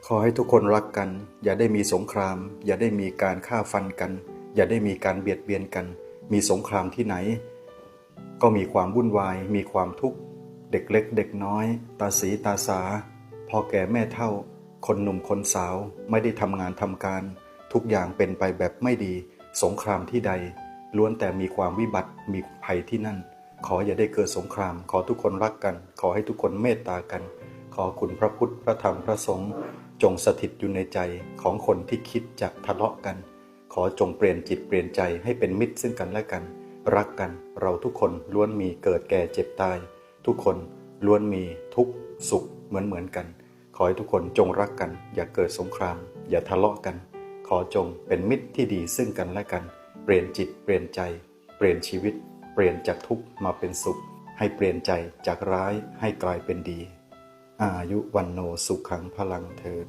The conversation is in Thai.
ขอให้ทุกคนรักกันอย่าได้มีสงครามอย่าได้มีการฆ่าฟันกันอย่าได้มีการเบียดเบียนกันมีสงครามที่ไหนก็มีความวุ่นวายมีความทุกข์เด็กเล็กเด็กน้อยตาสีตาสาพ่อแก่แม่เฒ่าคนหนุ่มคนสาวไม่ได้ทำงานทำการทุกอย่างเป็นไปแบบไม่ดีสงครามที่ใดล้วนแต่มีความวิบัติมีภัยที่นั่นขออย่าได้เกิดสงครามขอทุกคนรักกันขอให้ทุกคนเมตตากันขอคุณพระพุทธพระธรรมพระสงฆ์จงสถิตอยู่ในใจของคนที่คิดจะทะเลาะกันขอจงเปลี่ยนจิตเปลี่ยนใจให้เป็นมิตรซึ่งกันและกันรักกันเราทุกคนล้วนมีเกิดแก่เจ็บตายทุกคนล้วนมีทุกข์สุขเหมือนกันขอให้ทุกคนจงรักกันอย่าเกิดสงครามอย่าทะเลาะกันขอจงเป็นมิตรที่ดีซึ่งกันและกันเปลี่ยนจิตเปลี่ยนใจเปลี่ยนชีวิตเปลี่ยนจากทุกข์มาเป็นสุขให้เปลี่ยนใจจากร้ายให้กลายเป็นดีอายุวันโนสุขังพลังเทอญ